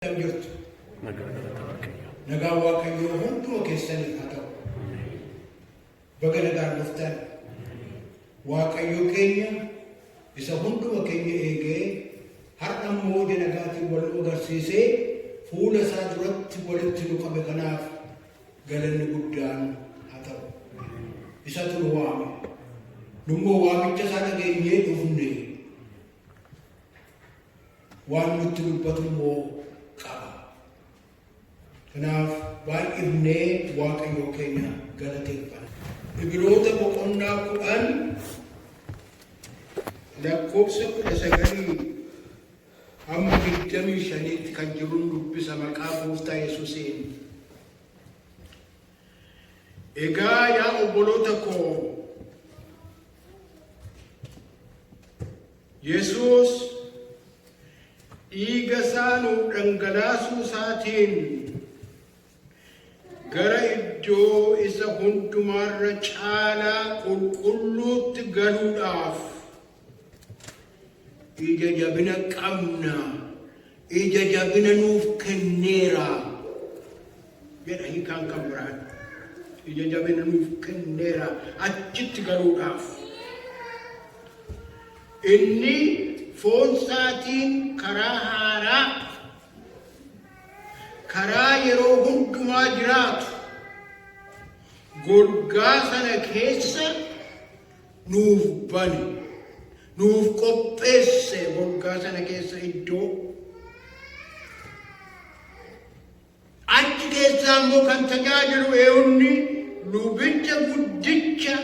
jirtu nagaa waaqayyoo hunduma keessaniif haa ta'u. Baga nagaan dhuftan. Waaqayyo keenya isa hunduma keenya eegee har'a immoo nagaatiin wal agarsiisee fuula isaa duratti walitti nu qabe kanaaf galanni guddaan haa ta'u. Isatu nu waame. Nu immoo waamicha isaa dhageenyee dhufne waan nutti dubbatu immoo qaba. Kanaaf baay'ifnee waaqayyo keenya galateeffanna. Ibroota boqonnaa 10 lakkoofsa 19 hamma 25 kan jiruun dubbisa maqaa gooftaa Yesuusiin. Egaa yaa obboloota koo, Yesuus dhiiga isaa nuuf dhangalaasuu isaatiin gara iddoo isa hundumaarra caalaa qulqulluutti galuudhaaf ija jabina qabna, ija jabina nuuf kenneera jedha hiikaan kan biraan. Ija jabina nuuf kenneera achitti galuudhaaf. Inni foon isaatiin karaa haaraa, karaa yeroo hundumaa jiraatu golgaa sana keessa nuuf bane, nuuf qopheesse. Golgaa sana keessa iddoo achi keessaa immoo kan tajaajilu eewunni lubicha guddicha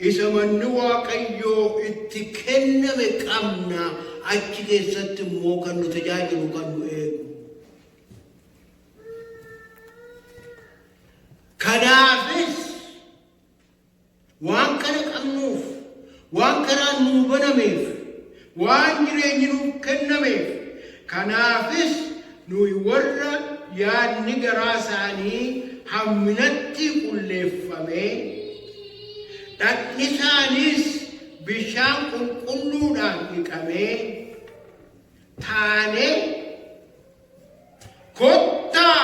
isa manni waaqayyoo itti kenname qabna. Achi keessatti immoo kan nu tajaajilu, kan nu eegu. Kanaafis waan kana qabnuuf, waan karaan nuu banameef, waan jireenyi nuuf kennameef, kanaafis nuyi warra yaadni garaa isaanii hamminatti qulleeffamee, dhagni isaaniis bishaan qulqulluudhaan dhiqamee taanee kottaa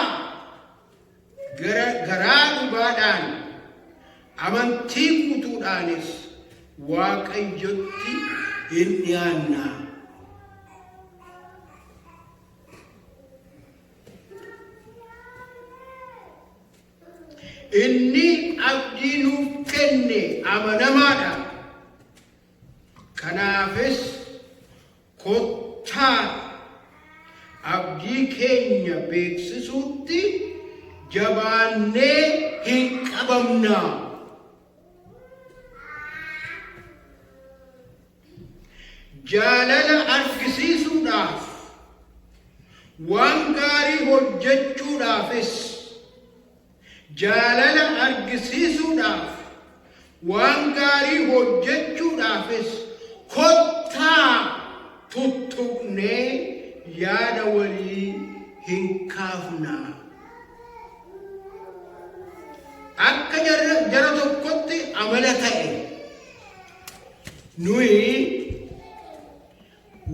garaa dhugaadhaan amantii guutuudhaanis Waaqayyotti hin dhiyaanna. Inni abdii nuuf kenne amanamaadha. Kanaafis kottaa abdii keenya beeksisuutti jabaannee hin qabamna. Jaalala argisiisuudhaaf, waan gaarii hojjechuudhaafis, jaalala argisiisuudhaaf, waan gaarii hojjechuudhaafis kottaa tuttuqnee yaada walii hin kaafna. Akka jara tokkotti amala ta'e nuyi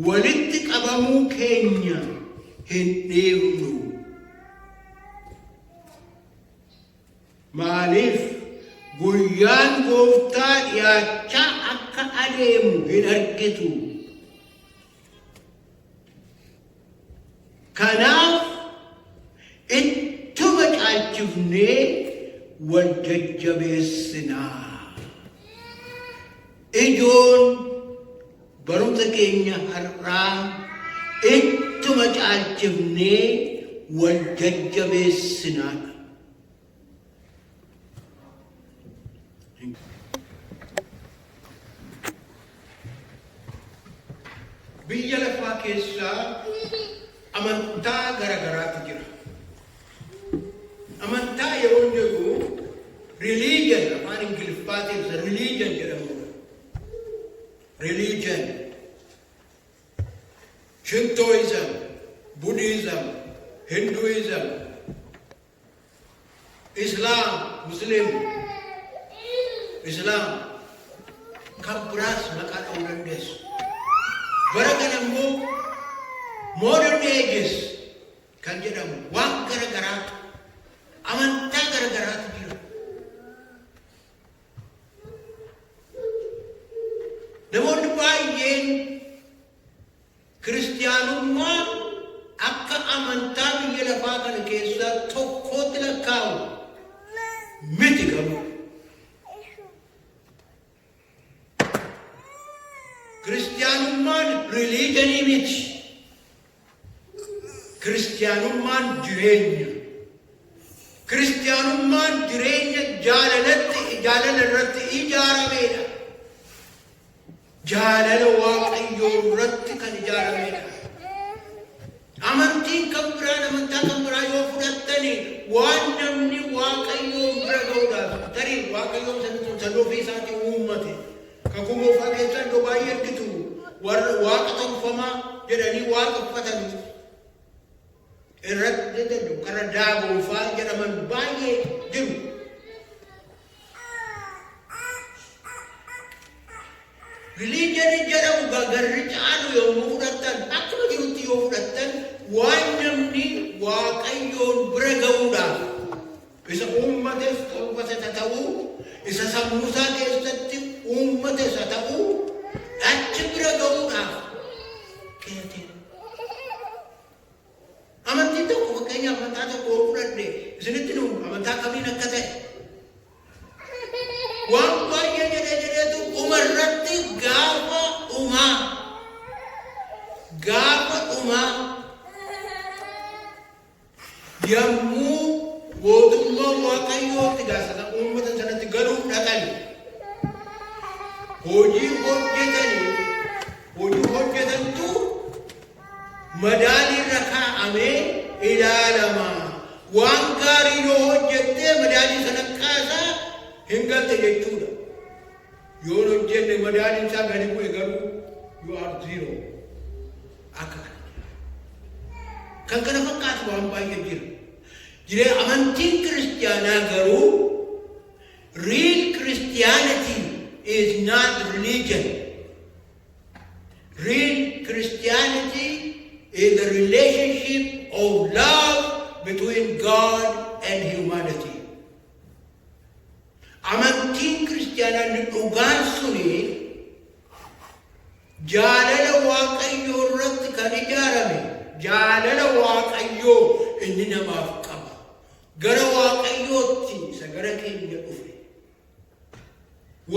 walitti qabamuu keenya hin dhiifnu. Maaliif guyyaan gooftaa dhiyaachaa akka adeemu hin argitu. Kanaaf ittuma caalchifnee wal jajjabeessinaa. Ijoon barumsa keenya har'aa ittuma caalchifnee wal jajjabeessinaa. Biyya lafaa keessaa amantaa garagaraatu jira. Amantaa yeroo jedhu religion, afaan Ingiliffaatiin religion jedhamudha. Religion, Shintoism, Buddhism, Hinduism, Islam, Muslim, Islam, kan biraas maqaa dha'uu dandeessu. Bara kana immoo modern ages kan jedhamu waan garagaraatu amantaa garagaraatu jira. Namoonni baay'een kiristiyaanummaa akka amantaa biyya lafaa kana keessaa tokkootti lakkaa'u miti qabu. Kiristiyaanummaan riiliijonii miti. Kiristiyaanummaan jireenya. Kiristiyaanummaan jireenya jaalala irratti ijaaramedha. Jaalala Waaqayyoo irratti kan ijaaramedha. Amantiin kan biraan amantaa kan biraa yoo fudhattani waan namni Waaqayyoo bira ga'uudhaaf tarii Waaqayyoo san ofii isaatii uummate kakuu moofaa keessaa iddoo baay'ee argitu warra waaqa tolfamaa jedhanii waaqeffatan irratti deddu kara daaboofaa jedhaman baay'ee jiru. Riiliijonii jedhamu garri caalu yommuu fudhattan akkuma jirutti yoo fudhattan waan namni Waaqayyoon bira ga'uudhaaf isa uummates ta'uu isa sammuusaa keessatti uummates ta'uu achi bira ga'uudhaaf keete. Amantiin tokko fakkeenyaaf amantaa tokko yoo fudhadhe isinitti nu amantaa kamiin akka ta'e waan baay'ee jedheetu umarratti gaafa dhumaa yommuu mootummaa Waaqayyootti gaasata uummata sanatti galuuf dhaqani hojii hojjetantu madaalii irra kaa'amee ilaalama. Waan gaarii yoo hojjettee madaalii sana kaasaa hin galte jechuudha. Yoo hojjenne madaaliin isaa gadi bu'e garuu you are zero. Akka kan kana fakkaatu waan baay'ee jira. Jiree amantiin kiristiyaanaa garuu real Christianity is not religion. Real Christianity is the relationship of love between God and humanity. Amantiin kiristiyaanaa dhugaan suni jaalala Waaqayyoo irratti kan ijaarame. Jaalala Waaqayyoo inni namaaf qaba. Gara Waaqayyootti isa gara keenya dhufe.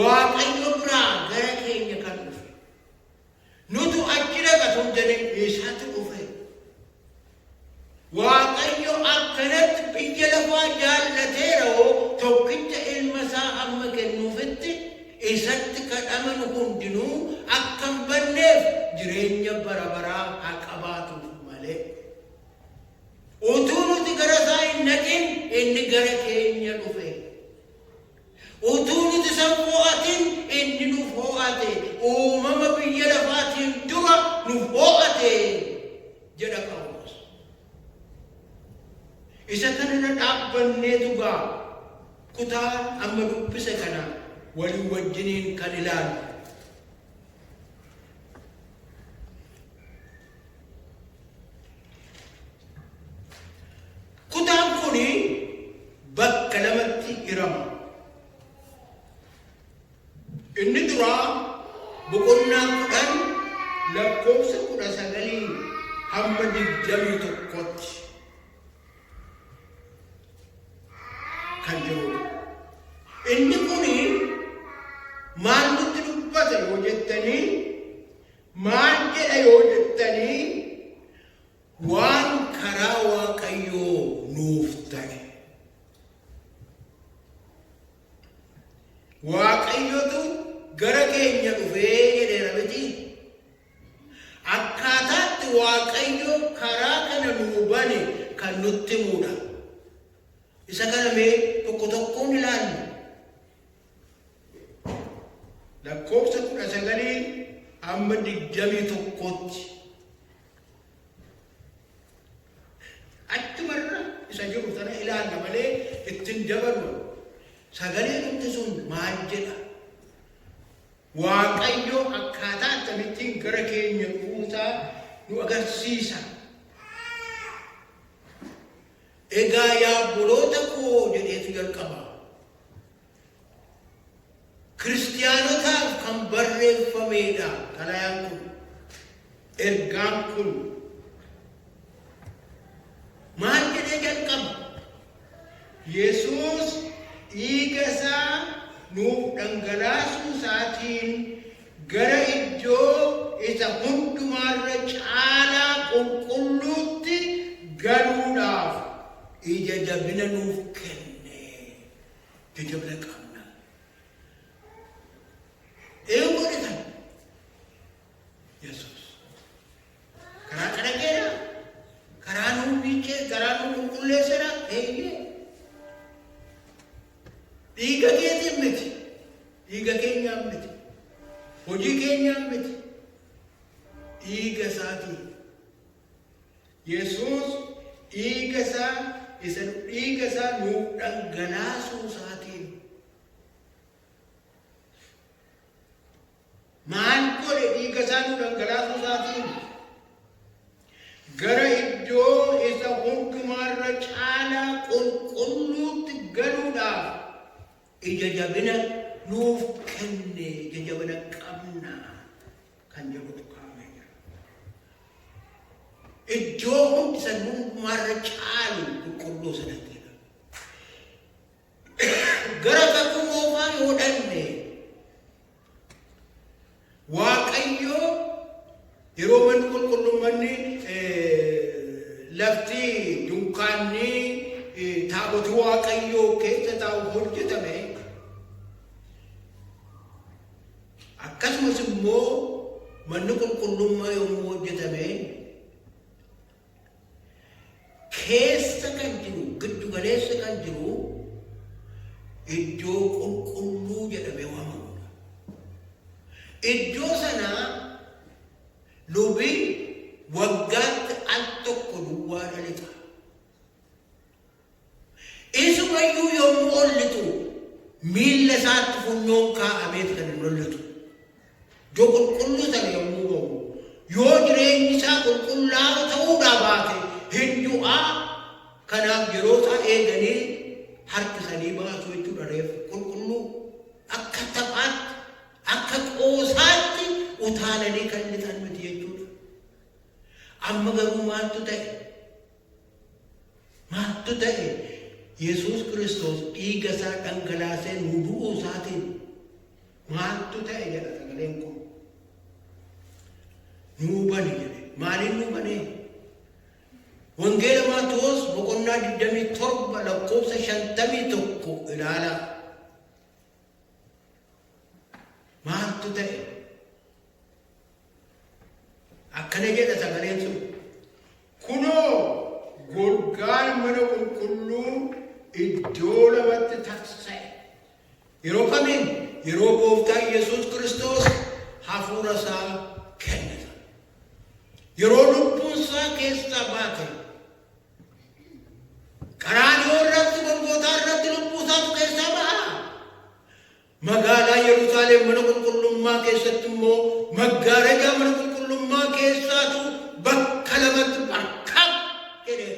Waaqayyo biraa gara keenya kan dhufe. Nutu achi dhaqatu jedhee eessaatti dhufe. Waaqayyo akkanatti biyya lafaa jaallateera hoo tokkicha ilma isaa amma kennuufitti isatti kadhaman hundinuu akka hin banneef jireenya bara baraa haa qabaatuuf malee. Utuu nuti gara isaa hin dhaqin inni gara keenya dhufe. Utuu nuti isa fo'atin inni nu fo'ate. Uumama biyya lafaatiin dura nu fo'ate jedha Phaawulos. Isa kanarra dhaabbanneetu gaa kutaa amma dubbise kana walii wajjiniin kan ilaalu. Kutaan kuni bakka lamatti hirama. Inni duraa boqonnaa 10 lakkoofsa 19 hamma 21tti kan jirudha. Inni kuni maal nutti dubbata yoo jettanii maal jedha yoo jettanii waan karaa Waaqayyoo nuuf ta'e. Waaqayyotu gara keenya dhufee jedheera miti. Akkaataatti Waaqayyo karaa kana nuu bane kan nutti himudha. Isa kana mee tokko tokkoon ilaallu. Lakkoofsa 19 hamma 21tti. Achumarra isa jiru sana ilaalla malee ittiin dabalu. Sagalee nuti sun maal jedha? Waaqayyo akkaataa akkamittiin gara keenya dhufuusaa nu agarsiisa. egaa yaa obboloota koo jedheetu jalqaba. Kiristiyaanotaaf kan barreeffamedha xalayaan kun, ergaan kun. Maal jedhee jalqaba? Yesuus dhiiga isaa nuuf dhangalaasuu isaatiin gara iddoo isa hundumaarra caalaa qulqulluutti galuudhaaf ija jabina nuuf kenne. Ija jabina qabna. Eewwani kan Yesuus karaa kadhageera, karaa nuuf biichee, karaa nuuf qulqulleessera. Dhiiga keetiin miti, dhiiga keenyaan miti, hojii keenyaan miti, dhiiga isaatiin. Yesuus dhiiga isaa nuuf dhangalaasuu isaatiin. Maal godhe dhiiga isaa nuuf dhangalaasuu isaatiin? Gara iddoo isa hundumaarra caalaa qulqulluutti galuudhaaf ija jabina nuuf kenne. Ija jabina qabna kan jedhutu kaa'amee jira. Iddoo hundi isa hundumaarra caalu qulqulluu sanattidha. Gara kakuu moofaa yoo dhanne Waaqayyo yeroo manni qulqullummanni lafti dunkaanni taaboti Waaqayyoo keessa taa'u hojjetame, akkasumas immoo manni qulqullummaa yommuu hojjetame keessa kan jiru, giddu galeessa kan jiru iddoo qulqulluu jedhamee waamamudha. Iddoo sana lubi waggaatti al tokko duwwaa dhalita. Isumayyuu yommuu ollitu miilla isaatti funyoon kaa'ameet kan hin ollitu. Iddoo qulqulluu sana yommuu ga'u yoo jireenyi isaa qulqullaa'u ta'uudhaa baate hin du'aa. Kanaaf yeroo isaa eeganii harkisanii baasuu jechuudha. Reef qulqulluu akka taphaatti, akka qoosaatti utaalanii kan lixan miti jechuudha. Amma garuu maaltu ta'e? Maaltu ta'e? Yesuus Kiristoos dhiiga isaa dhangalaasee nu du'uu isaatiin maaltu ta'e jedha sagaleen kun. Nuu bani jedhe. Maaliin nu banee? Wangeela Maatewos boqonnaa 27 lakkoofsa 51 ilaalaa. Maaltu ta'e? Akkana jedha sagaleen sun. Kunoo golgaan mana qulqulluu iddoo lamatti taksa'e. Yeroo kamiin? Yeroo gooftaan Yesuus Kiristoos hafuura isaa kenneta. Yeroo lubbuun isaa keessaa baate. Qaraanioo irratti, Golgootaa irratti lubbuu isaatu keessaa ba'a. Magaalaa Yerusaalem mana qulqullummaa keessatti immoo maggaarajaa mana qulqullummaa keessaatu bakka lamatti bakka jedhee.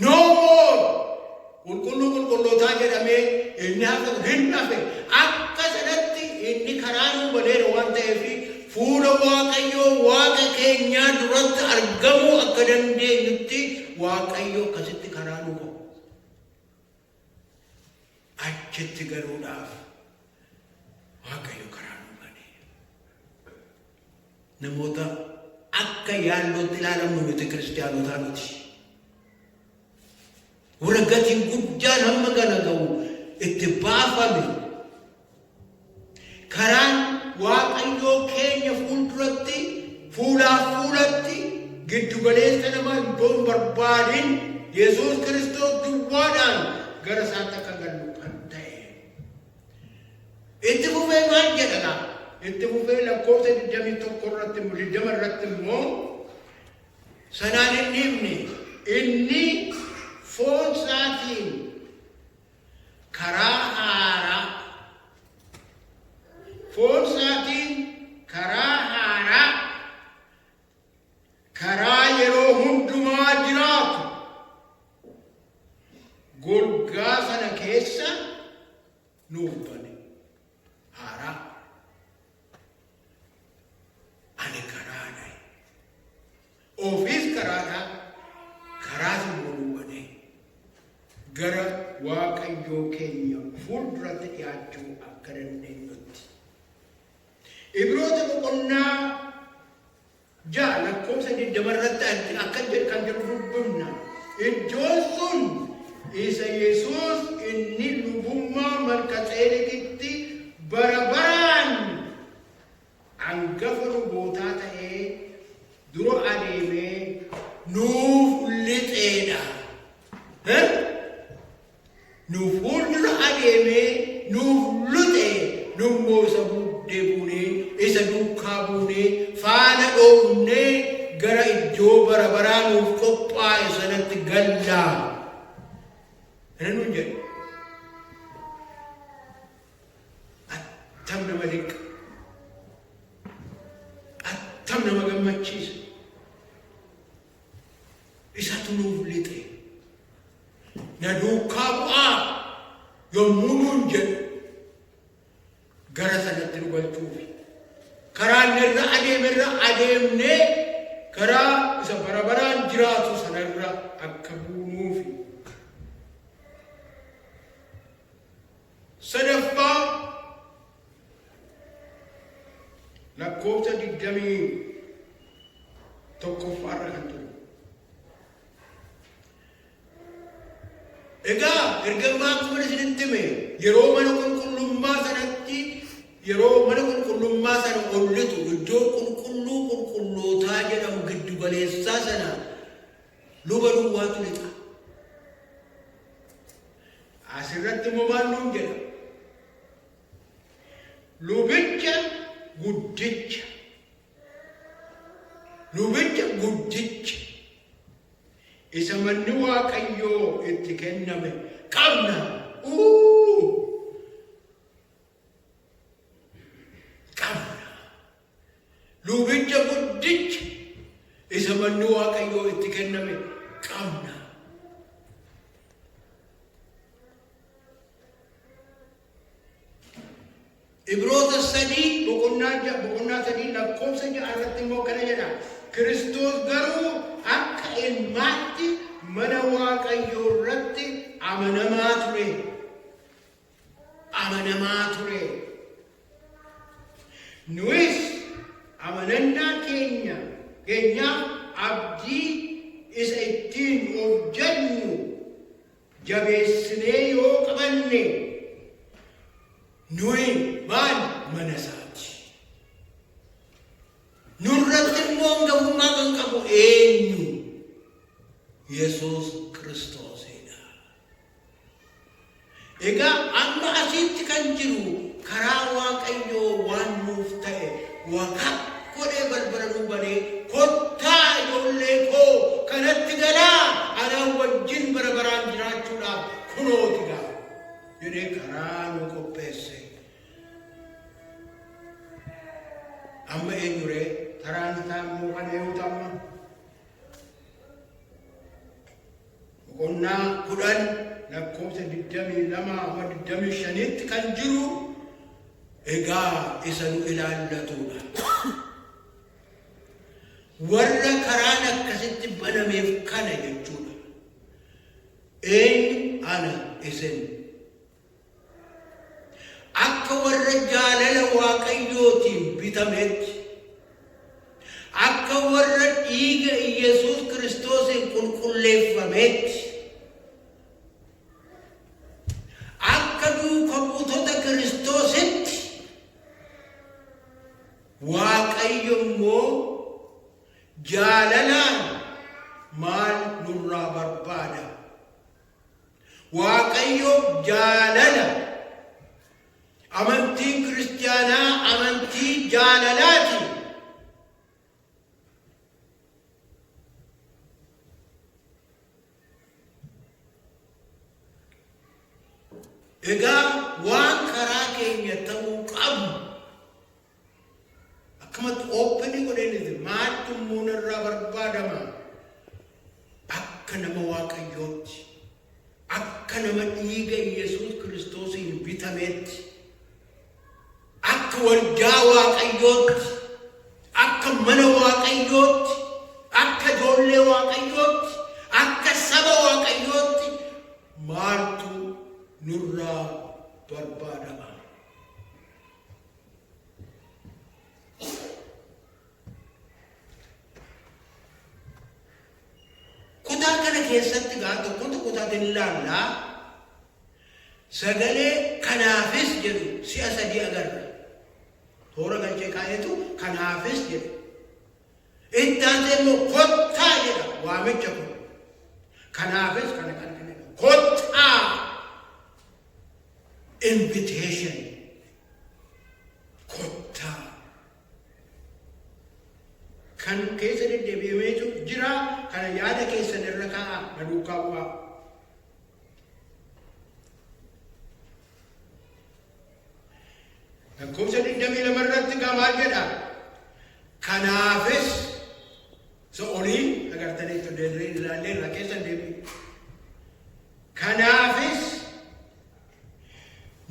No more qulqulluu qulqullootaa jedhamee inni hin hafe. Akka sanatti inni karaa nuu baneera waan ta'eef fuula Waaqayyoo Waaqa keenyaa duratti argamuu akka dandeenyutti Waaqayyoo akkasitti karaa nuu qabu. Achitti galuudhaaf Waaqayyo karaa nuu bane. Namoota akka yaallootti ilaalamnu miti kiristaanotaa miti. Warra gatiin guddaan hamma gana ga'u itti baafame. Karaan Waaqayyoo keenya fuulduratti, fuulaaf fuulatti giddu galeessa namaa iddoo hin barbaadin Yesuus Kiristoos duwwaadhaan gara isaatti akka gallu kan ta'e. Itti fufee maal jedhana? Itti fufee lakkoofsa 21 irratti immoo sanaan hin himne inni foon isaatiin karaa haaraa, foon isaatiin karaa haaraa, karaa yeroo hundumaa waaqayyoo keenya fuulduratti dhiyaachuu akka dandeenyutti. Ibroota boqonnaa 6 lakkoofsa 20 irratti akka kan jedhu dubbifna. Iddoon sun isa Yesuus inni lubummaa Malkiiseedeqitti bara baraan hangafa lubootaa ta'ee dura adeemee nuuf lixeedha. Nuuf fuuldura adeemee nuuf lixee nummoo isa buddee buunee isa duukaa buunee faana dhoofnee gara iddoo bara baraa nuuf qophaa'e sanatti gallaa. Kana nuun jedhe attam nama dinqa, attam nama gammachiisa. Isatu nuuf lixe na duukaa bu'aa yommuu nuun jedhu gara sanatti nu galchuufi karaa irra adeemnee karaa isa bara baraan jiraatu sanarra akka buunuufi. Sadaffaa lakkoofsa 21 kan ture. Egaa ergamaa akkuma isinitti hime yeroo mana qulqullummaa sana ol lixu iddoo qulqulluu qulqullootaa jedhamu giddu galeessaa sana luba duwwaatu lixa. Asirratti immoo maal nuun jedha? Lubicha guddicha isa manni waaqayyoo itti kenname qabna. Lubicha guddicha isa manni waaqayyoo itti kenname qabna. Ibroota 3 boqonnaa 3 lakkoofsa 6 irratti immoo kana jedha. Kiristoos garuu akka ilmaatti mana waaqayyoo irratti amanamaa ture. Nuyis amanannaa keenyaaf abdii isa ittiin of jennu jabeessinee yoo qabanne nuyi maal mana isaati. Nurratti immoo hangafummaa kan qabu eenyu? Yesuus Kiristoosidha. Egaa amma asitti kan jiru karaa waaqayyoo waan nuuf ta'e waaqaa godhee balbala nuu banee kottaa ijoollee koo kanatti galaa anaan wajjin bara baraan jiraachuudhaaf kunooti gaa jedhee karaa nu qopheesse. Amma eenyuree taraan isaa immoo kan eeguutu amma boqonnaa 10 lakkoofsa 22-25 kan jiru. Egaa isa nu ilaallatudha. Warra karaan akkasitti banameef kana jechuudha. Eenyu ana isin akka warra jaalala waaqayyootiin bitametti, akka warra dhiiga Yesuus Kiristoosiin qulqulleeffametti, akka duuka buutota Kiristoositti waaqayyo immoo jaalalaan maal nurraa barbaada? Waaqayyo jaalala. Amantiin kiristaanaa amantii jaalalaati. Egaa waan karaa keenya ta'uu qabu akkamatti ooppenii godheenis maaltu immoo irraa barbaadama? Akka nama waaqayyootti, akka nama dhiiga Yesuus Kiristoosiin bitameetti, akka waldaa waaqayyootti, akka mana waaqayyootti, akka ijoollee waaqayyootti, akka saba waaqayyootti maaltu nurraa barbaadama. Kutaa kana keessatti gaa tokko kutaatiin ilaallaa sagalee kanaafis jedhu si'a sadii agarra. Toora galchee kaa'eetu kanaafis jedhu. Itti aansee immoo kottaa jedha waamicha kun. Kanaafis kana kottaa invitation kottaa kan keessa deddeebi'ameetu jira. Kana yaada keessan irra kaa'aa na duukaa bu'aa. Lakkoofsa 22 irratti maal jedha? Kanaafis isa olii agartaniitu deemnee ilaallee irra keessa deebi'e. Kanaafis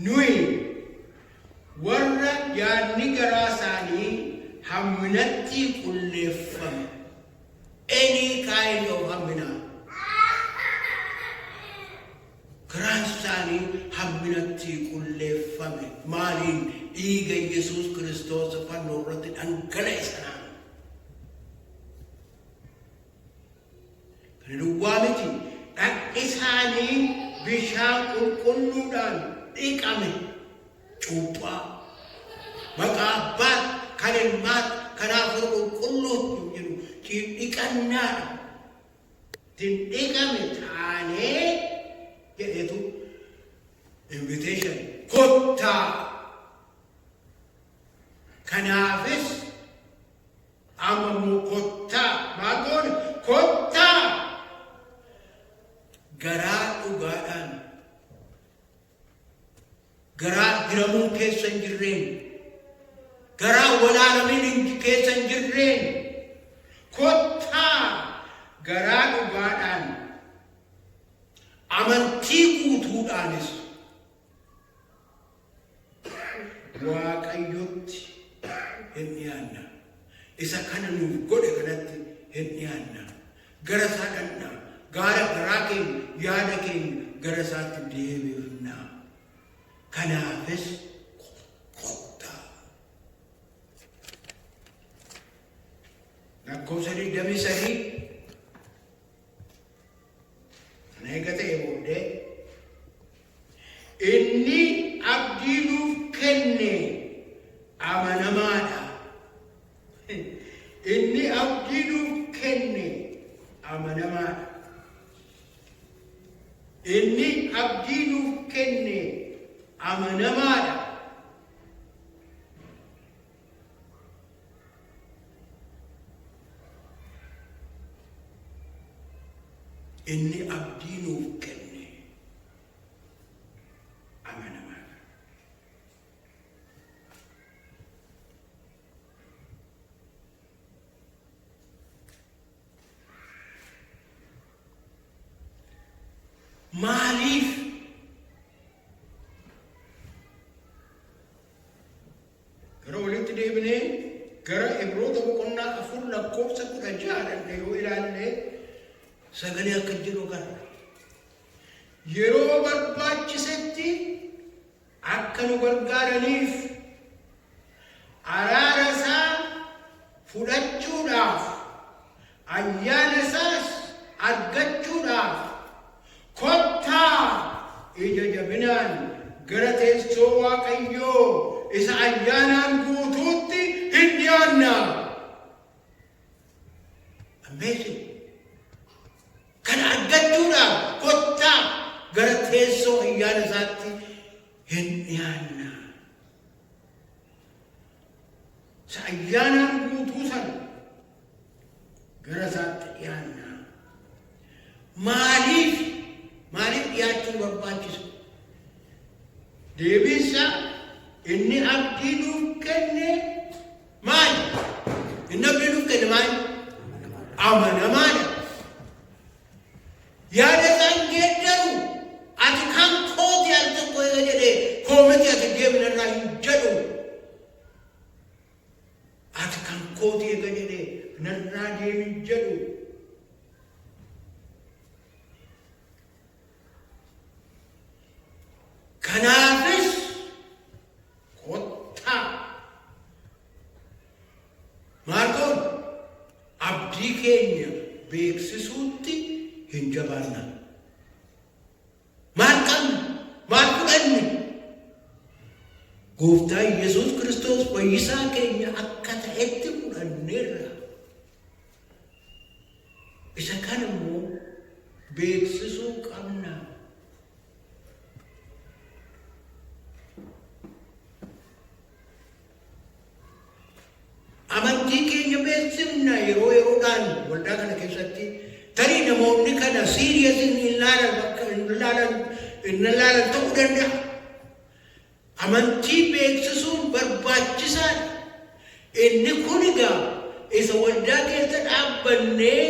nuyi warra yaadni garaa isaanii hamminatti qulleeffame. Any kind of hammina. Garaan isaanii hamminatti qulleeffame. Maaliin? Dhiiga Yesuus Kiristoos fannoo irratti dhangala'e sanaan. Kana duwwaa miti. Dhaqni isaanii bishaan qulqulluudhaan dhiqame. Cuuphaa. Maqaa Abbaat, kan Ilmaat, kan Hafuura Qulqulluutti jedhu dhiqannaadha. Dhiqame taanee jedhetu invitation kottaa. Kanaafis amma immoo kottaa maal goone? Kottaa garaa dhugaadhaan garaa hiramuu keessa hin jirreen garaa walaalamiin keessa hin jirreen kottaa garaa dhugaadhaan amantii guutuudhaanis Waaqayyotti hin dhiyaanna. Isa kana nuuf godhe kanatti hin dhiyaanna. Gara isaa dhaqna. Garaa keenya yaada keenya gara isaatti deebifna. Kanaafis kottaa. Lakkoofsa 23 kana eega ta'e booddee inni abdii nuuf kenne amanamaadha. Inni abdii nuuf kenne amanamaadha. Inni abdii nuuf kenne amanamaadha. Inni abdii nuuf kenne amanamaadha. Maaliif gara walitti deebinee gara Ibroota boqonnaa 4 lakkoofsa 16 yoo ilaalle sagalee akka jedhu garra. Yeroo barbaachisetti akka nu gargaaraniif araara isaa fudhachuudhaaf ayyaana isaas argachuudhaaf kottaa ija jabinaan gara teessoo Waaqayyoo isa ayyaanaan guutuutti hin dhiyaanna. Amazing. Kana argachuudhaaf kottaa gara teessoo ayyaana isaatti hin dhiyaanna. Isa ayyaanaan guutuu sana gara isaatti dhiyaanna. Maaliif dhiyaachuu barbaachisa? Deebisa inni abdii nuuf kenne maali? Inni abdii nuuf kenne maali? Amanamaadha. Yaada isaan geeddaru ati kan kooti al tokko yoo jedhe koomiti ati deemna irraa hin jedhu. Ati kan kooti eega jedhe narraa deemin jedhu. beeksisuutti hin jabaanna. Maal qabna? Maal fudhanne? Gooftaa Yesuus Kiristoos fayyisaa keenya akka ta'etti fudhanneerra. Isa kana immoo beeksisuu qabna. Amantii keenya beeksifna yeroo yeroodhaan waldaa kana keessatti tarii namoonni kana serious hin ilaalan ta'uu danda'a. Amantii beeksisuun barbaachisaadha. Inni kun egaa isa waldaa keessa dhaabbannee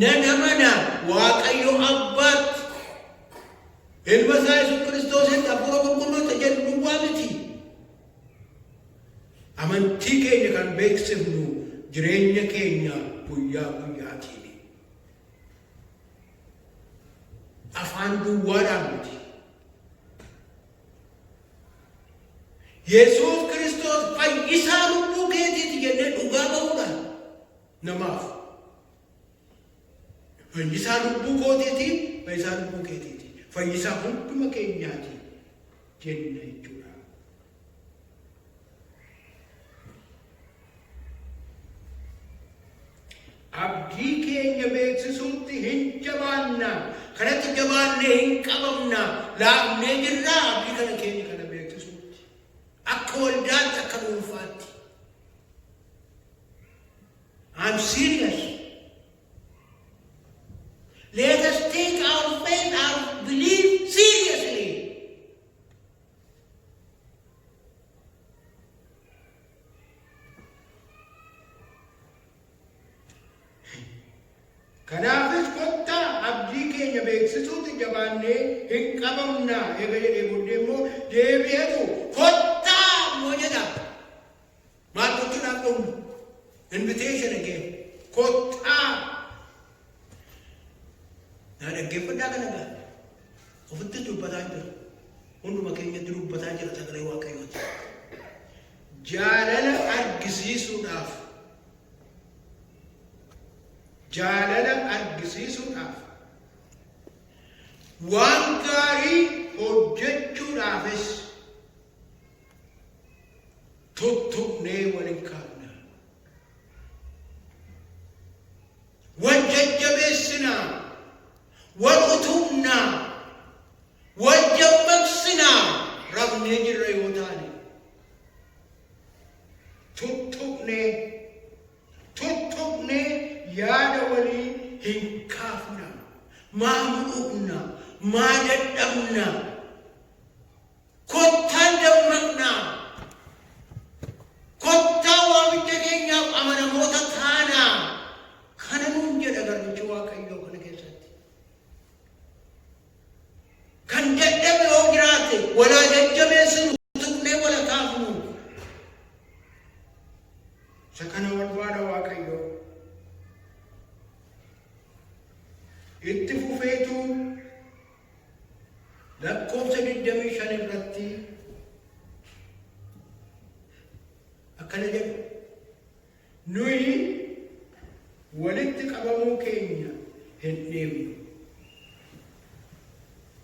nana mana Waaqayyo Abbaatti Ilma isaa Yesuus Kiristoositti Hafuura Qulqulluutti jedhu duwwaa miti. Amantii keenya kan beeksifnu jireenya keenya guyyaa guyyaatiin. Afaan duwwaadhaan miti. Yesuus Kiristoos fayyisaa lubbuu keetiiti jennee dhugaa ba'uudhaan namaaf. Fayyisaa lubbuu kootiiti, fayyisaa lubbuu keetiiti. Fayyisaa hunduma keenyaati jenna jechuudha. Abdii keenya beeksisuutti hin jabaanna. Kanatti jabaannee hin qabamna. Laafnee jirraa abdii kana keenya kana beeksisuutti. Akka waldaatti akka dhuunfaatti. I'm serious. Let us take our faith, our belief seriously. Kanaafis kottaa abdii keenya beeksisuutti jabaannee hin qabamna. Eega jedhee booddee immoo deebi'eetu kottaa immoo jedha. Maal gochuudhaaf dhumna? Invitation again. Kottaa. Naa dhaggeeffadhaa kana ga'a. Ofitti dubbataa jira. Hunduma keenyatti dubbataa jira sagalee Waaqayyooti. Jaalala argisiisuudhaaf. Jaalala argisiisuudhaaf. Waan gaarii hojjechuudhaafis tuttuqnee waliin kaafna. Wal jajjabeessinaa. Wal utubnaa. Wal jammaqsinaa. Rafnee jirra yoo taane. Tuttuqnee yaada walii hin kaafna. Maa muudhufna. Maa dadhabna. Kottaan dammaqna. Kottaa waamicha keenyaaf amanamoota taana. Kana nuun jedha garbichi Waaqayyoo kana keessatti. Kan dadhabe yoo jiraate walaa jajjabeessinu tuttuqnee wala kaafnu. Isa kana barbaada Waaqayyoo. Itti fufeetu lakkoofsa 25 irratti akkana jedhu. Nuyi walitti qabamuu keenya hin dhiibnu.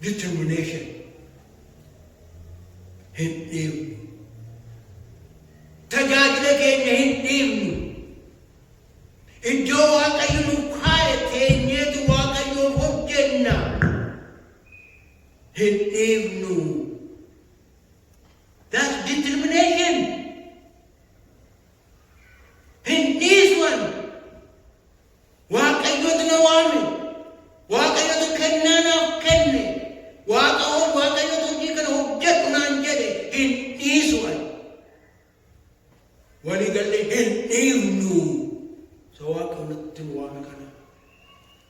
Determination hin dhiibnu. Tajaajila keenya hin dhiibnu. Iddoo Waaqayyo nu kaa'e teenyeetu Waaqayyoof hojjenna. Hin dhiibnu. That's determination. Hin dhiiswan. Waaqayyootu na waame. Waaqayyootu kennaa naaf kenne. Waaqayyootu hojii kana hojjedhu naan jedhe. Hin dhiiswan. Walii gallee hin dhiibnu. Waaqayyooti nu waame kana.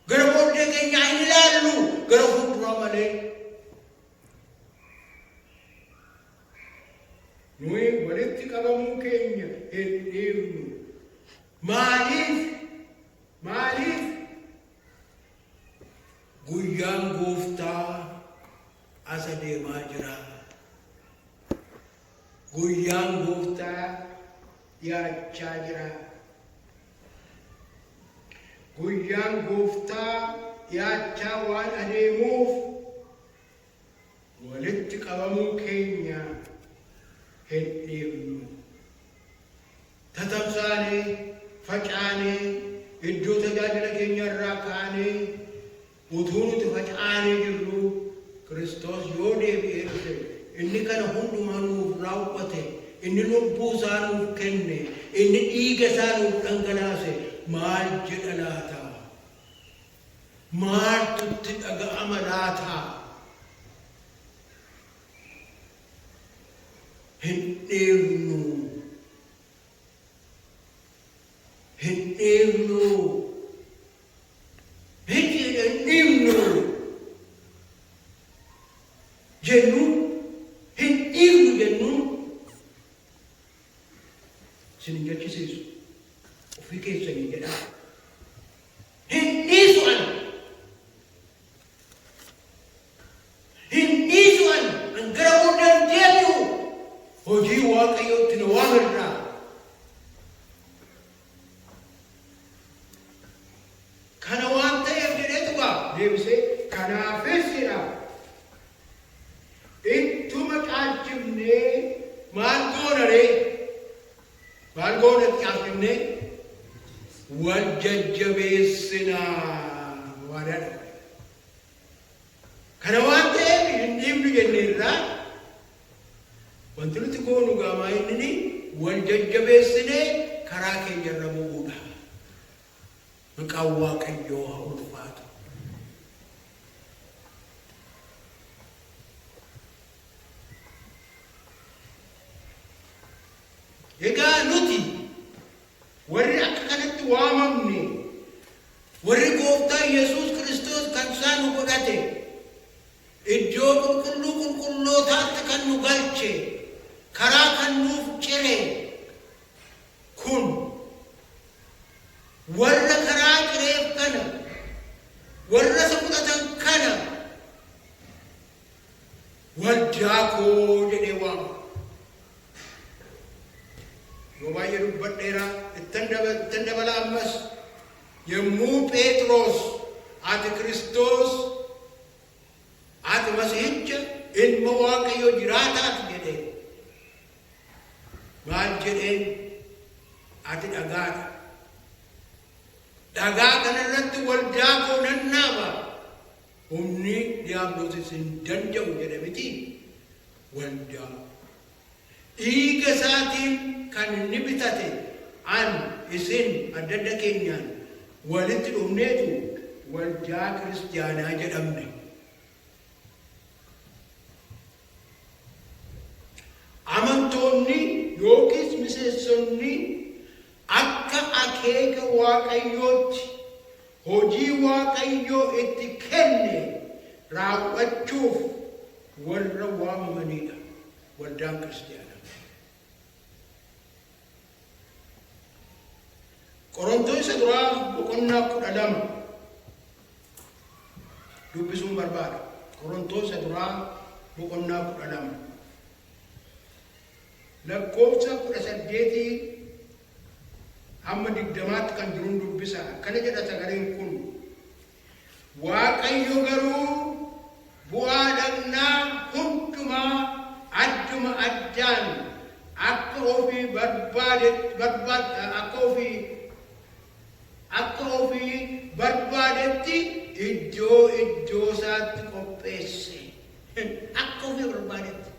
Gara booddee keenyaa hin ilaallu. Gara fuulduraa malee. Nuyi walitti qabamuu keenya hin dhiibnu. Maaliif guyyaan Gooftaa asa deemaa jira. Guyyaan Gooftaa dhiyaachaa jira. guyyaan gooftaa dhiyaachaa waan adeemuuf walitti qabamuu keenya hin dhiifnu. Tatamsaanee facaanee iddoo tajaajila keenya irraa kaanee utuu nuti facaanee jirru Kiristoos yoo deebi'ee dhufe inni kana hundumaa nuuf raawwate, inni lubbuu isaa nuuf kenne, inni dhiiga isaa nuuf dhangalaase maal jedha laata? Maaltu itti dhaga'ama laata? Hin dhiifnu. Hin dhiifnu. Hin dhiifnu. Jennu hin dhiifnu jennu isin hin jechisiisu. Ofii keessanii jedhaa. Hin dhiisu ani. Hin dhiisu ani. An gara boodaan deebi'u. Hojii Waaqayyootti na waamirraa. Kana waan ta'eef jedheetu gaa deebisee kanaafis jedha. Ittuma caachifnee maal goona ree? Maal goona caachifnee? Wal jajjabeessinaa waadadha. Kana waan ta'eef hin dhiifnu jenneerraa wanti nuti goonu gaamaa inni wal jajjabeessinee karaa keenya irra bu'uudha. Maqaan Waaqayyoo haa ulfaatu. Egaa nuti warri akka kanatti waamamne, warri Gooftaa Yesuus Kiristoos kan isaa nu godhate, iddoo qulqulluu qulqullootaatti kan nu galche, karaa kan nuuf cire kun warra karaa cireef kana, warra isa fudhatan kana waldaa koo jedhee waama. Yoo baay'ee dubbadheera ittan dabala ammas yommuu Phexros ati Kiristoos ati Masiihicha ilma Waaqayyoo jiraataati jedhee maal jedheen? Ati dhagaadha. Dhagaa kanarratti waldaa koo nan dhaaba. Humni diiyaabiloosis hin danda'u jedhe miti. Waldaa dhiiga isaatiin kan inni bitate an isin adda adda keenyaan walitti dhufneetu waldaa kiristaanaa jedhamne. Amantoonni yookiis miseensonni akka akeeka Waaqayyootti hojii Waaqayyoo itti kenne raawwachuuf warra waamamanidha waldaan kiristaanaa. Qorontoos isa duraa boqonnaa 12 dubbisuun barbaada. Qorontoos isa duraa boqonnaa 12 lakkoofsa 18 hamma 20 kan jiruun dubbisa. Akkana jedha sagaleen kun: Waaqayyo garuu bu'aa dhagnaa hundumaa adduma addaan akka ofii barbaadetti iddoo isaatti qopheesse. Akka ofii barbaadetti.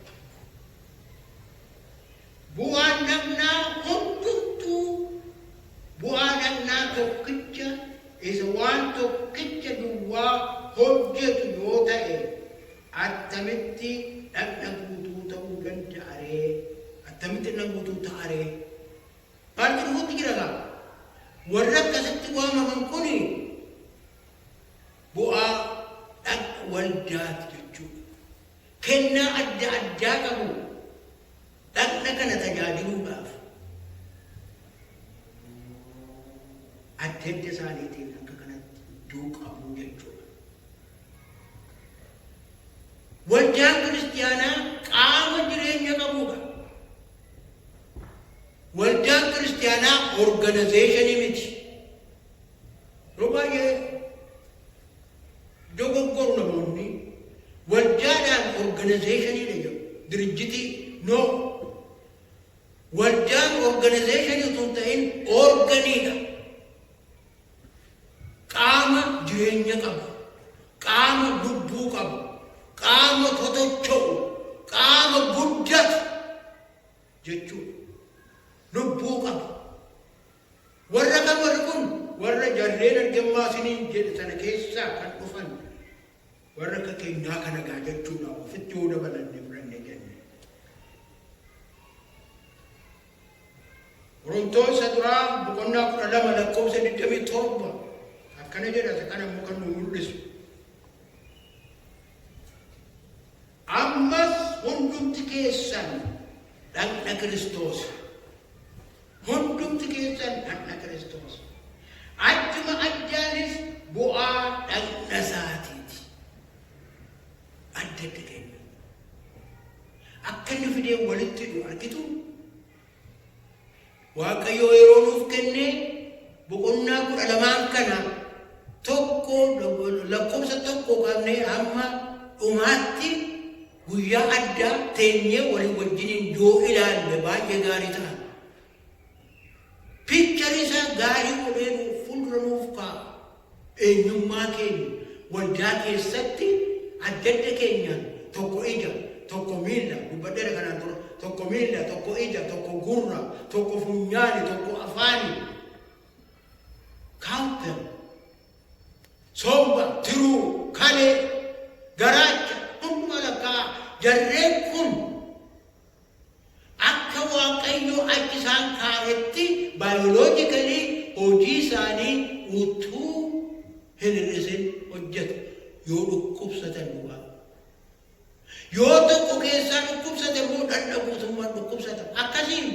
Bu'aan dhagnaa hundumtuu bu'aa dhagnaa tokkicha isa waan tokkicha duwwaa hojjetu yoo ta'e attamitti dhagna guutuu ta'uu danda'a ree? Attamitti dhagna guutuu ta'a ree? Maal jedhuutti jira gaa? Warra akkasitti waamaman kuni bu'aa dhagna waldaati jechuudha. Kennaa adda addaa qabu dhagna kana tajaajiluudhaaf adda adda isaaniitiin akka kanatti iddoo qabu jechuudha. Waldaan kiristaanaa qaama jireenya qabudha. Waldaan kiristaanaa organizeeshinii miti. organizationii dha jedhu dirjitii no waldaan organizationii utuu hin ta'in organiidha. Qaama jireenya qabu, qaama lubbuu qabu, qaama totocha'u, qaama guddatu jechuudha. Lubbuu qabu. Warra kun warra jarreen argammaasiniin jedhe sana keessaa kan dhufan warra akka keenyaa kana gaa jechuudha. Ofitti yoo dabalanne fudhanne jenne. Qorontoos isa duraa boqonnaa 12 lakkoofsa 27 akkana jedha. Kana immoo kan nu mul'isu. Ammas hundumti keessan dhagna Kiristoos. Hundumti keessan dhagna Kiristoos. Achuma addaanis bu'aa dhagna isaatiiti. Adda adda kenna. Akka inni fidee walitti hidhu argitu. Waaqayyo yeroo nuuf kennee boqonnaa 12 kana tokko lakkoofsa tokko qabnee hamma dhumaatti guyyaa addaa teenyee walii wajjiniin yoo ilaalle baay'ee gaarii ta'a. Piikchari isaa gaarii godhee nuuf fuuldura nuuf kaa'a. Eenyummaa keenya waldaa keessatti adda adda keenyaan tokko ija, tokko miila, dubbadheera kanaan dura, tokko miila, tokko ija, tokko gurra, tokko funyaani, tokko afaani. Count them. Somba, tiruu, kalee, garaacha, hunduma lakkaa jarreen kun akka Waaqayyo achi isaan kaa'etti baayoloojikalii hojii isaanii utuu hin hir'isin hojjetu. Yoo dhukkubsatan du'a. Yoo tokko keessaa dhukkubsate immoo dadhabuutummaan dhukkubsata. Akkasiin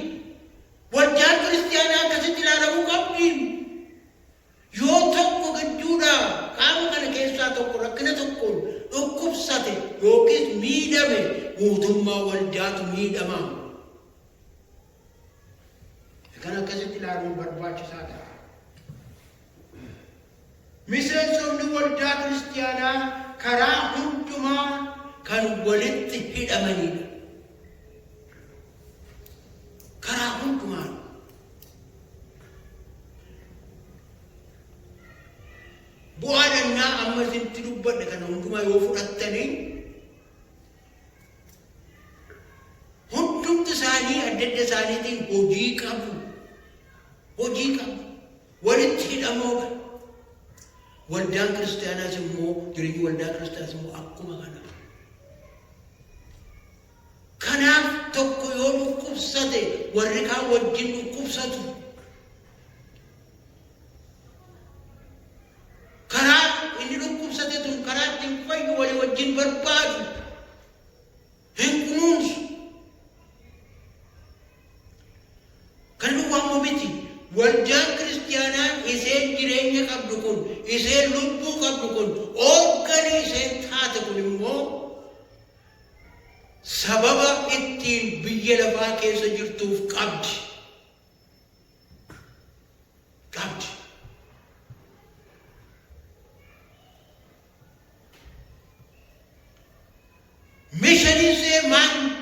waldaan kiristaanaa akkasitti ilaalamuu qabdi. Yoo tokko gidduudhaa qaama kana keessaa tokko rakkina tokkoon dhukkubsate yookiis miidhame mootummaa waldaatu miidhama. Kan akkasitti ilaaluun barbaachisaa ta'a. Miseensonni waldaa kiristaanaa karaa hundumaa kan walitti hidhamanidha. Karaa hundumaan. Bu'aa dannaa amma isinitti dubbadhe kana hundumaa yoo fudhattanii hundumti isaanii adda adda isaaniitiin hojii qabu. Hojii qabu. Walitti hidhamoodha. Waldaan kiristaanaas immoo jireenyi waldaa kiristaanaas immoo akkuma kana. Kanaaf tokko yoo dhukkubsate warri kaan wajjin dhukkubsatu. Karaa inni dhukkubsate tun karaa ittiin fayyu walii wajjin barbaadu. Hin kunuunsu. Kan nu waamuu miti. Waldaan kiristaanaa iseen jireenya qabdu kun, iseen lubbuu qabdu kun, organii iseen taate kun immoo sababa ittiin biyya lafaa keessa jirtuuf qabdi. Qabdi. Missionii ishee maali?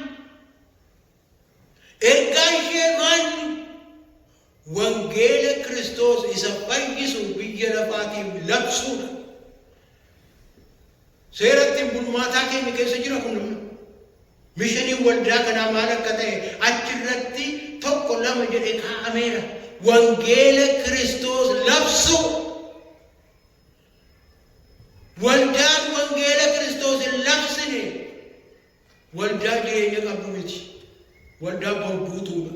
Ergaa ishee maali? Wangeela Kiristoos isa fayyisu biyya lafaatiif labsuudha. Seera ittiin bulmaataa keenya keessa jira kun. Mishanii waldaa kanaa maal akka ta'e achirratti tokko lama jedhee kaa'ameera. Wangeela Kiristoos labsu. Waldaan wangeela Kiristoos hin labsine waldaa jireenya qabdu miti. Waldaa bawduutuudha.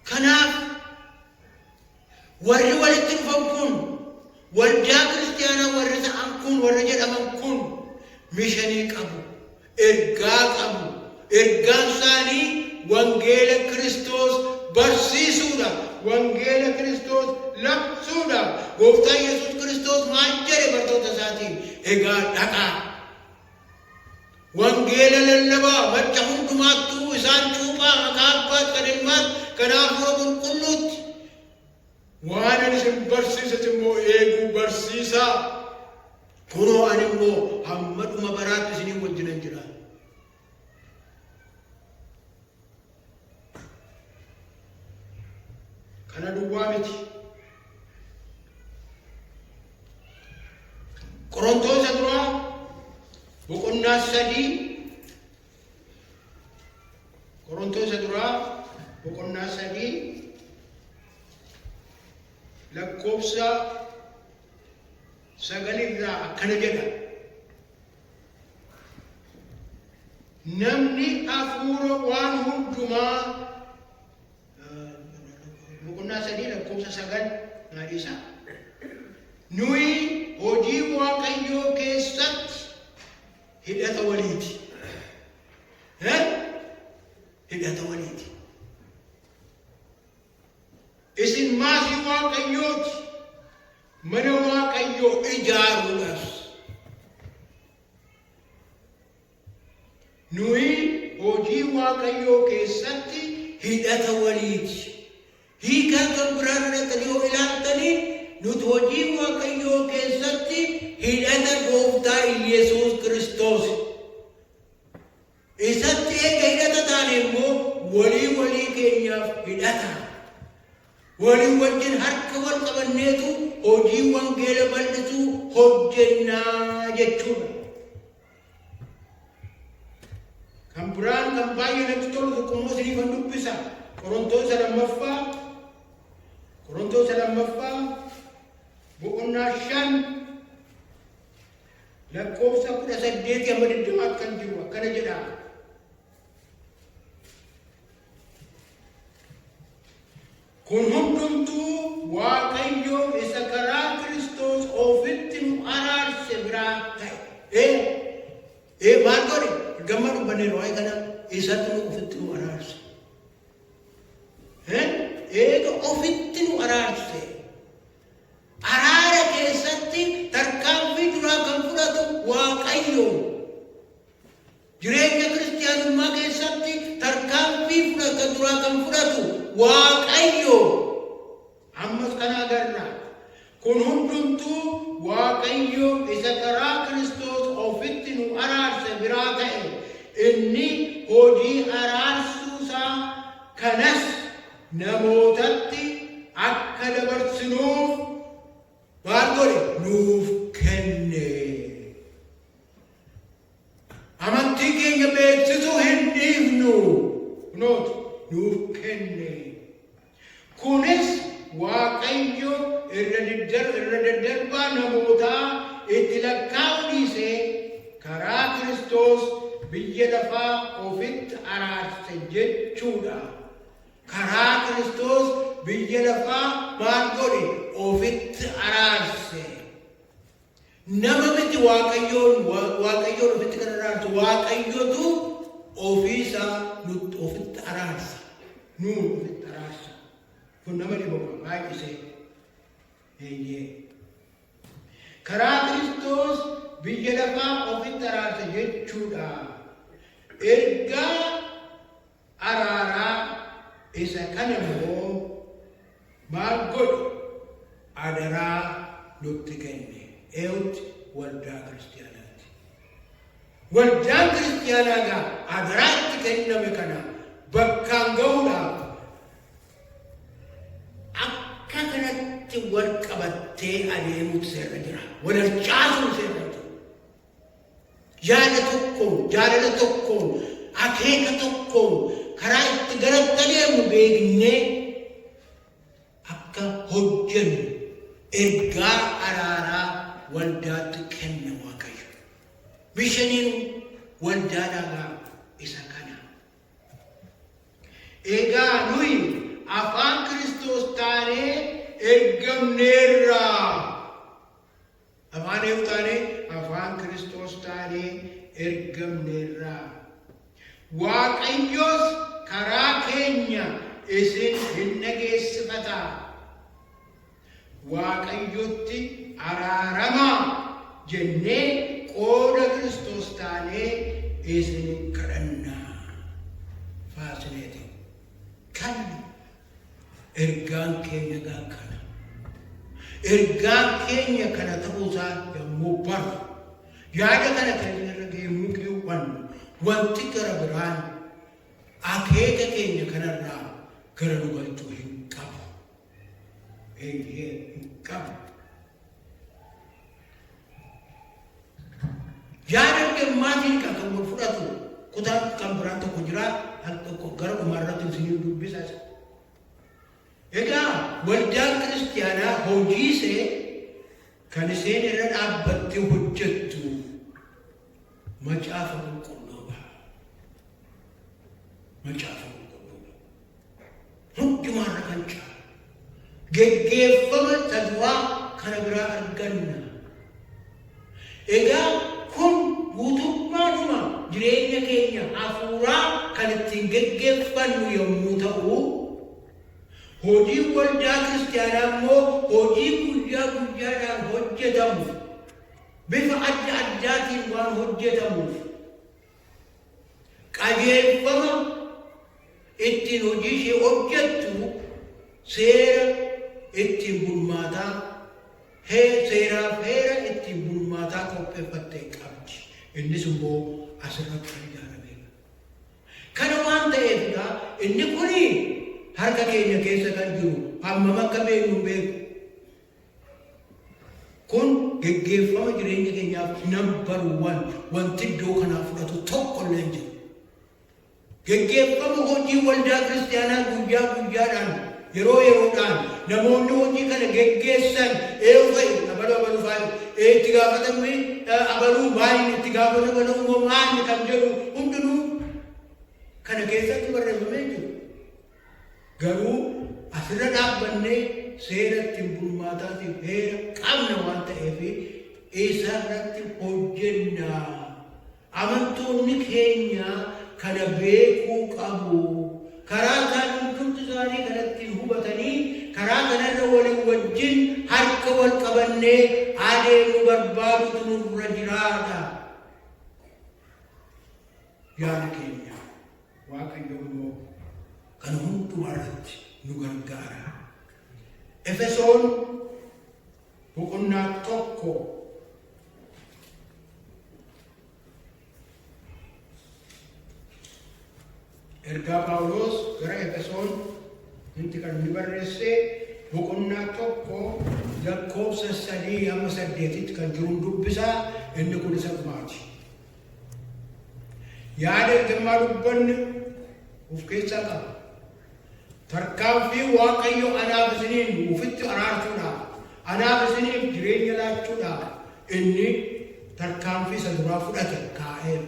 Kanaaf warri walitti dhufan kun waldaa kiristaanaa warri ta'an kun warri jedhaman kun mishanii qabu, ergaa qabu. Ergaan isaanii wangeela Kiristoos barsiisuudha. Wangeela Kiristoos labsuudha. Gooftaan Yesuus Kiristoos maal jedhe bartoota isaatiin? Egaa dhaqaa. Wangeela lallabaa macca hundumaattuu isaan cuuphaa maqaa Abbaat kan Ilmaat kanaaf yoo qulqulluutti. Waan ani isin barsiisas immoo eeguu barsiisaa. kunoo ani immoo hamma dhuma baraatti isinii wajjinan jira. Kana duwwaa miti. Qorontoos duraa boqonnaa 3 Qorontoos duraa boqonnaa 3 lakkoofsa 9 irraa akkana jedha. Namni hafuura waan hundumaa boqonnaa 3 lakkoofsa 9 naadhiisa. Nuyi hojii Waaqayyoo keessatti hidhata waliiti. Hidhata waliiti. Isin maasii Waaqayyooti. Mana Waaqayyoo ijaaruudhaaf. Nuyi hojii Waaqayyoo keessatti hidhata waliiti. Hiikaa kan biraan irratti yoo ilaaltanii nuti hojii Waaqayyoo keessatti hidhata Gooftaa Yesuus Kiristoos. Isatti eega hidhata taane immoo walii keenyaaf hidhata. Walii wajjin harka wal qabanneetu hojii wangeela bal'isuu hojjennaa jechuudha. Kan biraan kan baay'ee natti tolu tokkommoo isinii kan dubbisa. Qorontoos lammaffaa boqonnaa 5 lakkoofsa 18 hamma 20 kan jiru akkana jedha. Kun hundumtuu Waaqayyo isa karaa Kiristoos ofitti nu araarse biraa ta'e. Maal godhe? Gamma dubbanneerra waa'ee kana isatti nu ofitti nu araarse. Eega ofitti nu araarse. Araara keessatti tarkaanfii duraa kan fudhatu Waaqayyo. Jireenya kiristaanummaa keessatti tarkaanfii duraa kan fudhatu Waaqayyo. Ammas kana agarra. Kun hundumtuu Waaqayyo isa karaa Kiristoos ofitti nu araarse biraa ta'e. Inni hojii araarsuusaa kanas namootatti akka dabarsinuuf maal godhe? Nuuf kenne. Amantii keenya beeksisuu hin dhiifnu. Nuuf kenne. Kunis Waaqayyo irra daddarbaa namootaa itti lakkaa'uu dhiisee karaa Kiristoos biyya lafaa ofitti araarse jechuudha. Karaa Kiristoos biyya lafaa maal godhe? Ofitti araarse. Nama miti Waaqayyoon ofitti kan araarsu. Waaqayyotu ofiisaa nutti ofitti araarsa. Nuun ofitti araarsa. Kun nama dhibooma baay'isee. Karaa Kiristoos biyya lafaa ofitti araarse jechuudha. Ergaa araaraa isa kana immoo maal godhe? Adaraa nutti kenne. Eenyutti? Waldaa kiristaanaatti. Waldaan kiristaanaa adaraatti kenname kana bakkaan ga'uudhaaf akka kanatti wal qabattee adeemuutu seerra jira. Walharcaasuun seerra jira. Jaalala tokkoon, akeeka tokkoon karaa itti garatti adeemu beeknee akka hojjennu ergaa araaraa waldaatti kenna Waaqayyo. Bishaniin waldaadhaa isa kana. Egaa nuyi afaan Kiristoos taanee ergamneerra. Afaan eewu taanee? Afaan Kiristoos taanee ergamneerra. Waaqayyos karaa keenya isin hin dhageessifata. Waaqayyotti araaramaa jennee qooda Kiristoos taanee isin kadhanna. Faasileeti. Kana ergaan keenya kana. Ergaan keenya kana ta'uusaa yommuu immoo yaada kana keenya irra geemmuu qiyuuban wanti gara biraan akeeka keenya kanarraa gara nu galchuu hin qabu. Hin qabu. Yaada gammaatiin kan wal fudhatu kutaan kan biraan tokko jira gara dhumaarratti isinii dubbisaa. Egaa waldaan kiristiyaanaa hojiisee kan isheen irra dhaabbattee hojjettu macaafa qulqulluudha. Macaafa qulqulluudha. Hundumaarra kan caalu. Geggeeffama taduraa kana biraa arganna. Egaa kun guutummaadhuma jireenya keenya hafuuraa kan ittiin geggeeffannu yommuu ta'u, hojii waldaa kiristiyaanaa immoo hojii guyyaa guyyaadhaan hojjetamu bifa adda addaatiin waan hojjetamuuf qajeelfama ittiin hojii ishee hojjettu seera ittiin bulmaataa seeraaf heera ittiin bulmaataa qopheeffattee qabdi. Innis immoo asirratti kan ijaarameedha. Kana waan ta'eefidha inni kuni harka keenya keessa kan jiru hammam akka beeknu beeku. Kun geggeeffama jireenya keenyaaf number 1 wanti iddoo kanaa fudhatu tokko illee hin jiru. Geggeeffama hojii waldaa kiristiyaanaa guyyaa guyyaadhaan yeroo yeroodhaan namoonni hojii kana geggeessan abaluu faayi itti gaafatamni abaluu baay'inni itti gaafatamuu maanni kan jedhu hundinuu kana keessatti barreeffamee jiru. Garuu asirra dhaabbannee seera ittiin bulmaataatiif heera qabna waan ta'eef isarratti hojjenna. Amantoonni keenya kana beekuu qabu. Karaa isaan hundumti isaanii kanatti hubatanii karaa kanarra waliin wajjin harka wal qabannee adeemuu barbaadutu nurra jiraata. Yaada keenya Waaqayyo immoo kan hundumaarratti nu gargaara. Efesoon boqonnaa 1 ergaa Phaawulos gara Efesoon inti kan inni barreesse boqonnaa 1 lakkoofsa 3-8 kan jiru dubbisaa inni kun isa dhumaati. Yaada ergamaa dubbanne of keessaa qaba. Tarkaanfii Waaqayyo anaaf isiniin ufitti araarsuudhaaf anaaf isiniif jireenya laachuudhaaf inni tarkaanfii isa duraa fudhate kaa'eera.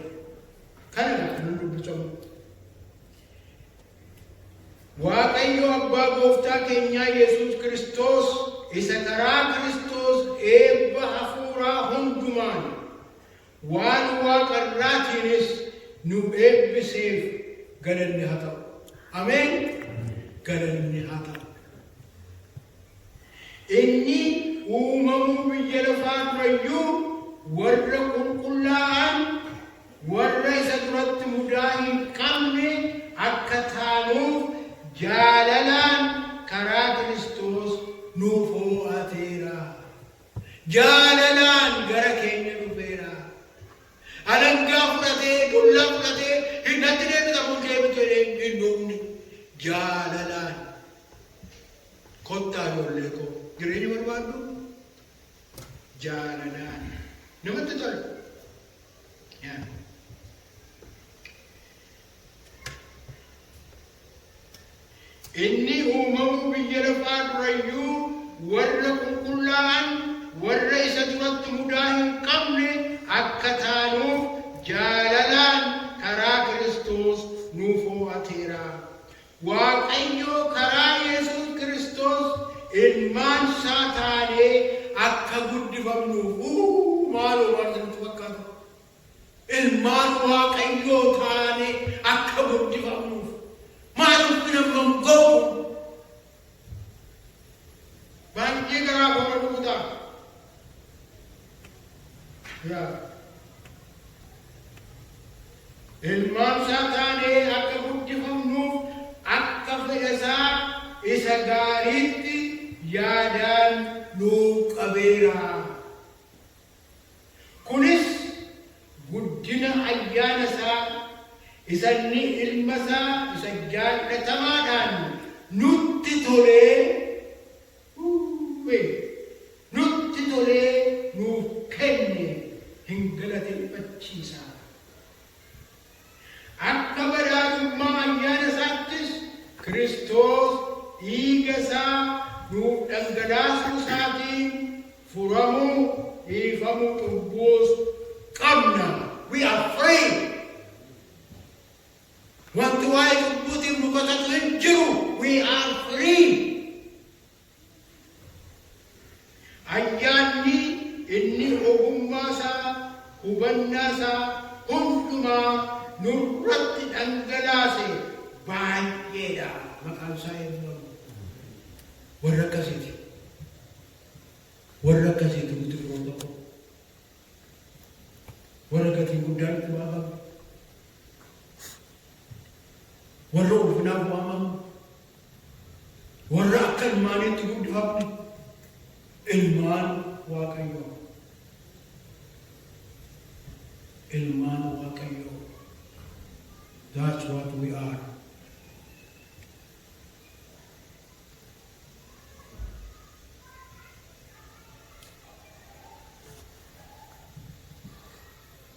Kana kan dubbisamu. Waaqayyo abbaa gooftaa keenyaa Yesuus Kiristoos isa karaa Kiristoos eebba hafuuraa hundumaan waan waaqarraatiinis nu eebbiseef galanni haa ta'u. Ameen. Galanni haa ta'u. Inni uumamuu biyya lafaa durayyuu warra qulqullaa'an warra isa duratti mudaa hin qabne akka taanuuf jaalalaan karaa Kiristoos nuuf ho'ateera. Jaalalaan gara keenya dhufeera. Alangaa fudhatee dullaa fudhatee hinnatti deebisamuu deebitee hin dhufne. Jaalalaan kottaa ijoollee koo jireenya barbaaddu jaalalaan namatti tolu. Inni uumamuu biyya lafaa durayyuu warra qulqullaa'an warra isa duratti mudaa hin qabne akka taanuuf jaalalaan karaa Kiristoos nuuf ho'ateera. Waaqayyo karaa Yesuus Kiristoos ilmaan isaa taanee akka guddifamnuuf maaloo waan nutti fakkaatu. Ilmaan Waaqayyoo taanee akka guddifamnuuf maaloo finamman ga'u baay'ee garaa koo dhugutaa. Ilmaan isaa taanee akka guddifamnuuf akka fedha isaa isa gaariitti yaadaan nuuf qabeera. isanni ilma isaa isa jaallatamaadhaan nutti tolee nutti tolee nuuf kenne hin galateeffachiisa. Akka badhaadhummaa ayyaana isaattis Kiristoos dhiiga isaa nuuf dhangalaasuu isaatiin furamuu dhiifamuu cubbuus qabna. We are free. Wanti waa'ee cubbuutiif nu qotatu hin jiru. We are free. Ayyaanni inni ogummaa isaa hubannaa isaa hundumaa nurratti dhangalaase baay'eedha. Maqaan isaa eebbifamu. Warra akkasiiti. Warra akkasiiti nuti firoo tokko. Warra gatii guddaan itti baafamu. Warra ulfinaaf waamamu. Warra akka ilmaaniitti guddifamne. Ilmaan Waaqayyoo. Ilmaan Waaqayyoo. That's what we are.